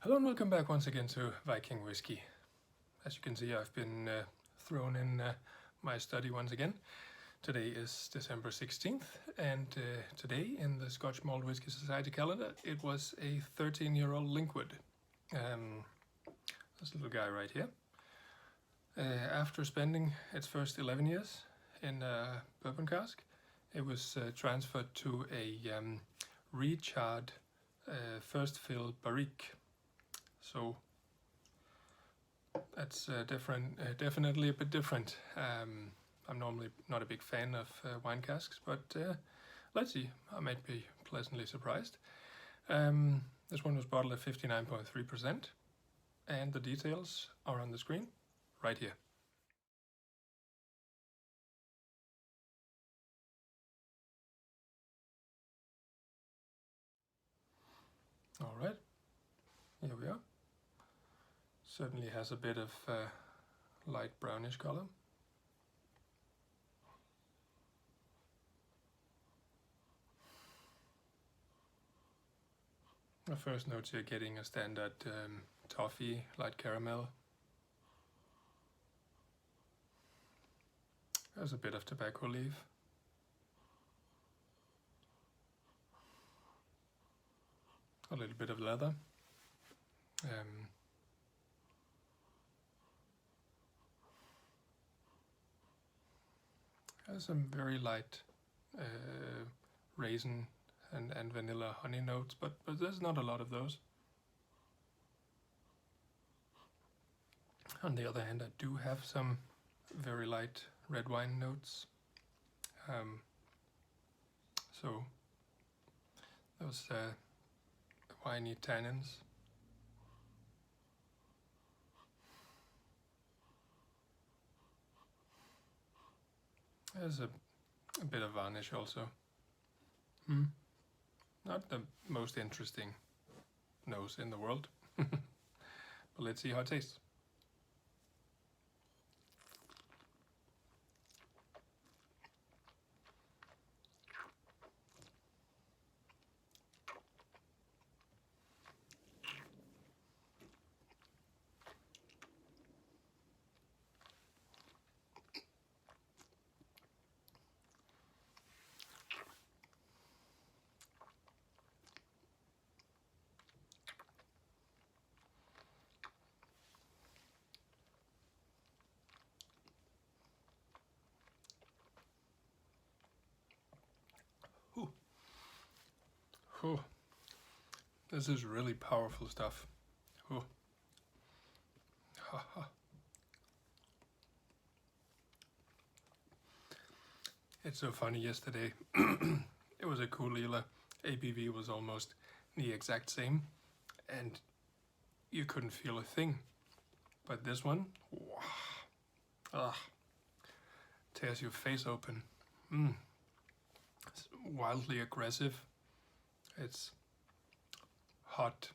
Hello and welcome back once again to Viking Whiskey. As you can see, I've been thrown in my study once again. Today is December 16th, and today in the Scotch Malt Whisky Society calendar, it was a 13-year-old Linkwood. This little guy right here. After spending its first 11 years in a bourbon cask, it was transferred to a recharred first fill barrique. So that's definitely a bit different. I'm normally not a big fan of wine casks, but let's see, I might be pleasantly surprised. This one was bottled at 59.3%, and the details are on the screen right here. All right, here we are. Certainly has a bit of light brownish color. The first notes you're getting a standard toffee, light caramel. There's a bit of tobacco leaf. A little bit of leather. Has some very light raisin and vanilla honey notes, but there's not a lot of those. On the other hand, I do have some very light red wine notes. So those winey tannins. There's a bit of varnish also. Not the most interesting nose in the world, but let's see how it tastes. Oh, this is really powerful stuff. Oh. Ha, ha. It's so funny, yesterday it was a cool Lila. ABV was almost the exact same and you couldn't feel a thing. But this one, tears your face open. It's wildly aggressive. It's hot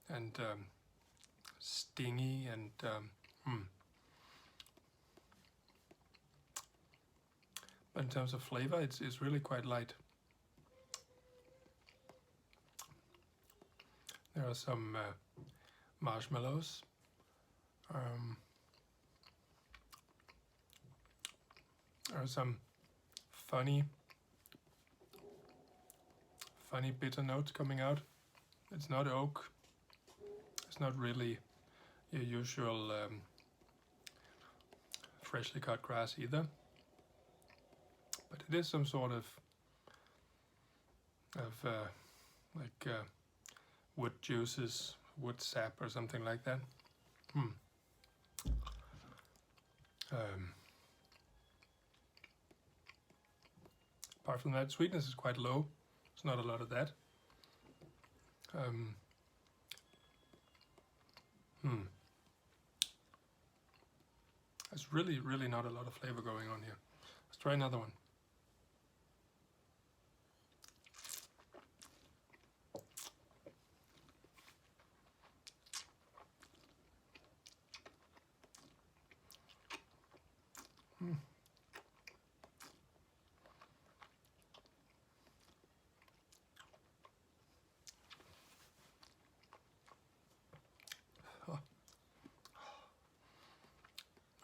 and stingy and but in terms of flavor, it's really quite light. There are some marshmallows. There are some funny bitter notes coming out. It's not oak. It's not really your usual freshly cut grass either. But it is some sort of wood juices, wood sap or something like that. Apart from that, sweetness is quite low. There's not a lot of that. There's really not a lot of flavor going on here. Let's try another one.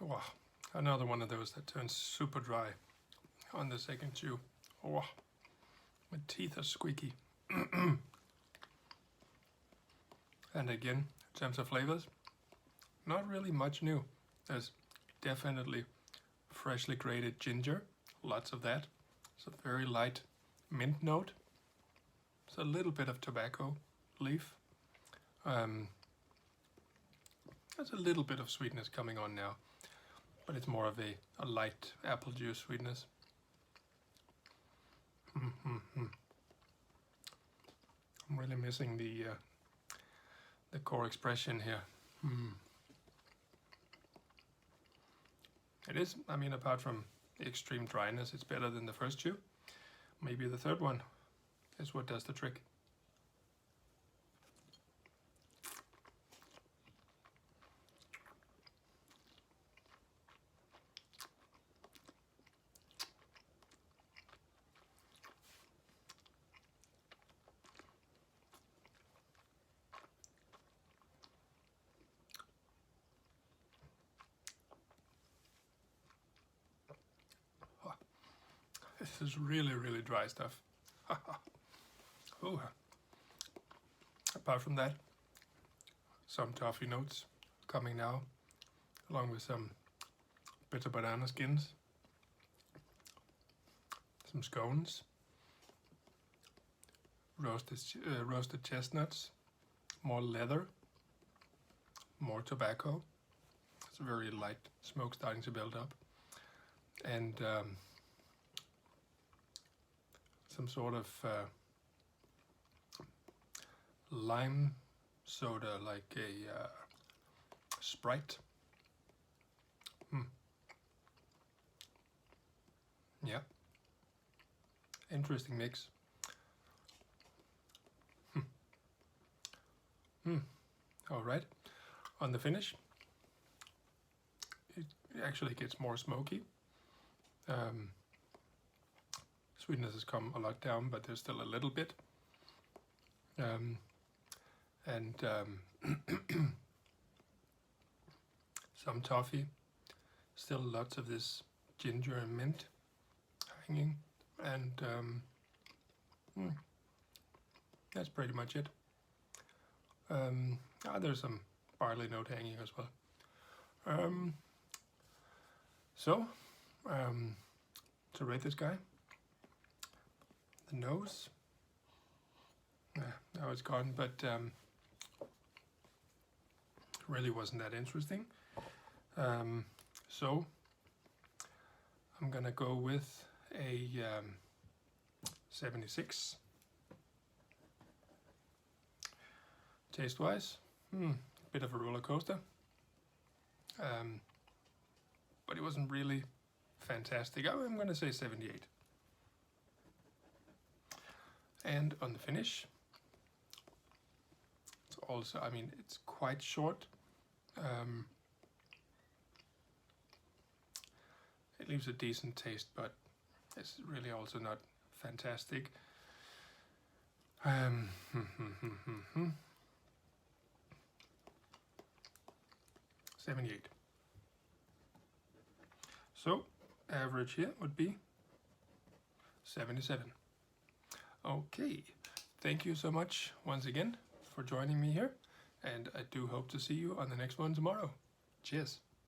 Wow, another one of those that turns super dry on the second chew. Wow, my teeth are squeaky. And again, in terms of flavors, not really much new. There's definitely freshly grated ginger, lots of that. It's a very light mint note. It's a little bit of tobacco leaf. There's a little bit of sweetness coming on now, but it's more of a light apple juice sweetness. I'm really missing the core expression here. It is, I mean, apart from the extreme dryness, it's better than the first chew. Maybe the third one is what does the trick. This is really, really dry stuff. Ooh. Apart from that, some toffee notes coming now, along with some bitter banana skins, some scones, roasted chestnuts, more leather, more tobacco. It's a very light smoke starting to build up, and some sort of lime soda, like a Sprite. Yeah, interesting mix. All right, on the finish, it actually gets more smoky. Sweetness has come a lot down, but there's still a little bit. Some toffee, still lots of this ginger and mint hanging, and that's pretty much it. There's some barley note hanging as well. To rate this guy, the nose, now it's gone, but really wasn't that interesting. So I'm gonna go with a 76. Taste-wise, bit of a roller coaster, but it wasn't really fantastic. I'm gonna say 78. And on the finish, it's also, I mean, it's quite short. It leaves a decent taste, but it's really also not fantastic. 78. So average here would be 77. Okay, thank you so much once again for joining me here, and I do hope to see you on the next one tomorrow. Cheers.